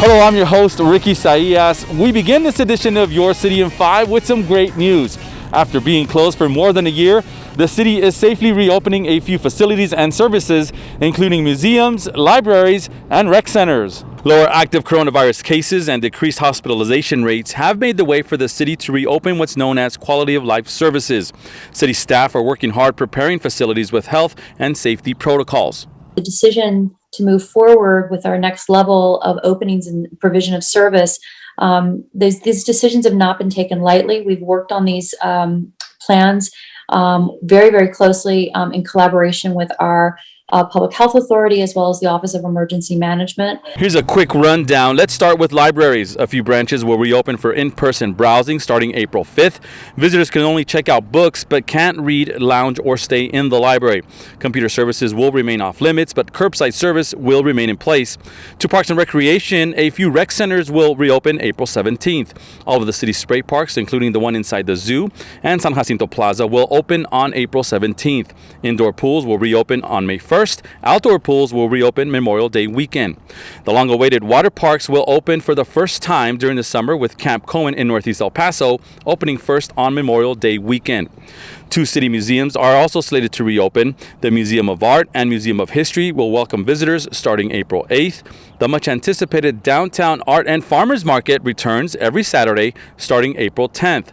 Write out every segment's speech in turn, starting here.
Hello, I'm your host, Ricky Saillas. We begin this edition of Your City in 5 with some great news. After being closed for more than a year, the city is safely reopening a few facilities and services, including museums, libraries, and rec centers. Lower active coronavirus cases and decreased hospitalization rates have made the way for the city to reopen what's known as quality of life services. City staff are working hard preparing facilities with health and safety protocols. The decision to move forward with our next level of openings and provision of service, these decisions have not been taken lightly. We've worked on these plans very, very closely in collaboration with our Public Health Authority as well as the Office of Emergency Management. Here's a quick rundown. Let's start with libraries. A few branches will reopen for in-person browsing starting April 5th. Visitors can only check out books but can't read, lounge, or stay in the library. Computer services will remain off limits, but curbside service will remain in place. To Parks and Recreation, a few rec centers will reopen April 17th. All of the city's spray parks, including the one inside the zoo and San Jacinto Plaza, will open on April 17th. Indoor pools will reopen on May 1st. Outdoor pools will reopen Memorial Day weekend. The long-awaited water parks will open for the first time during the summer, with Camp Cohen in Northeast El Paso opening first on Memorial Day weekend. Two city museums are also slated to reopen. The Museum of Art and Museum of History will welcome visitors starting April 8th. The much-anticipated Downtown Art and Farmers Market returns every Saturday starting April 10th.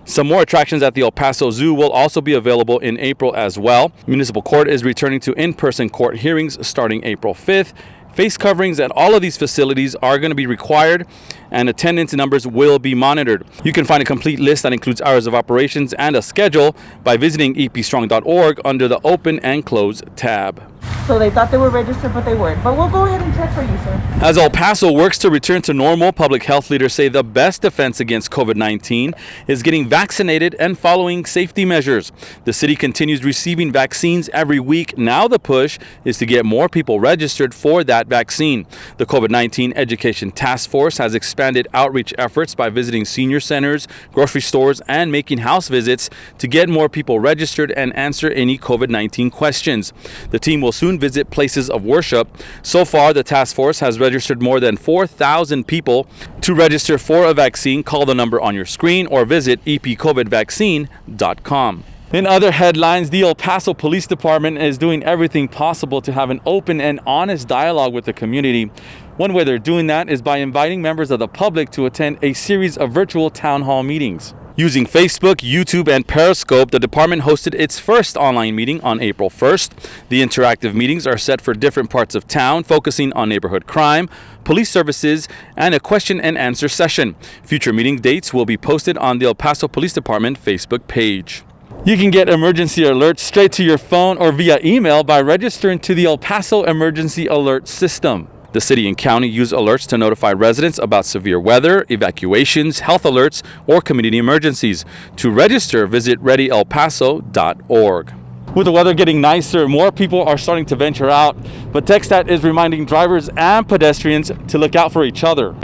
Some more attractions at the El Paso Zoo will also be available in April as well. Municipal Court is returning to in-person court hearings starting April 5th. Face coverings at all of these facilities are going to be required, and attendance numbers will be monitored. You can find a complete list that includes hours of operations and a schedule by visiting epstrong.org under the Open and Close tab. So they thought they were registered, but they weren't. But we'll go ahead and check for you, sir. As El Paso works to return to normal, public health leaders say the best defense against COVID-19 is getting vaccinated and following safety measures. The city continues receiving vaccines every week. Now the push is to get more people registered for that vaccine. The COVID-19 Education Task Force has expanded outreach efforts by visiting senior centers, grocery stores, and making house visits to get more people registered and answer any COVID-19 questions. The team will soon visit places of worship. So far, the task force has registered more than 4,000 people. To register for a vaccine, call the number on your screen or visit epcovidvaccine.com. In other headlines, the El Paso Police Department is doing everything possible to have an open and honest dialogue with the community. One way they're doing that is by inviting members of the public to attend a series of virtual town hall meetings. Using Facebook, YouTube, and Periscope, the department hosted its first online meeting on April 1st. The interactive meetings are set for different parts of town, focusing on neighborhood crime, police services, and a question and answer session. Future meeting dates will be posted on the El Paso Police Department Facebook page. You can get emergency alerts straight to your phone or via email by registering to the El Paso Emergency Alert System. The city and county use alerts to notify residents about severe weather, evacuations, health alerts, or community emergencies. To register, visit readyelpaso.org. With the weather getting nicer, more people are starting to venture out, but TxStat is reminding drivers and pedestrians to look out for each other.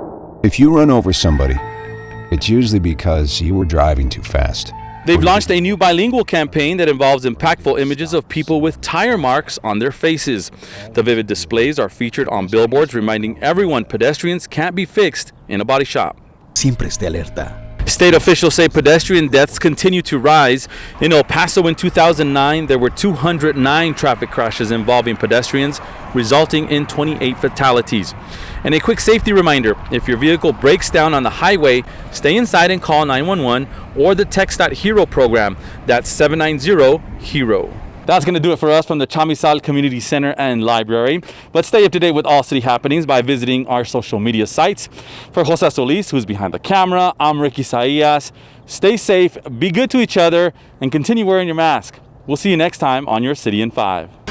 If you run over somebody, it's usually because you were driving too fast. They've launched a new bilingual campaign that involves impactful images of people with tire marks on their faces. The vivid displays are featured on billboards reminding everyone pedestrians can't be fixed in a body shop. Siempre esté alerta. State officials say pedestrian deaths continue to rise. In El Paso in 2009, there were 209 traffic crashes involving pedestrians, resulting in 28 fatalities. And a quick safety reminder, if your vehicle breaks down on the highway, stay inside and call 911 or the TxStat Hero program. That's 790-HERO. That's going to do it for us from the Chamizal Community Center and Library. But stay up to date with all city happenings by visiting our social media sites. For Jose Solis, who's behind the camera, I'm Ricky Saillas. Stay safe, be good to each other, and continue wearing your mask. We'll see you next time on Your City in 5.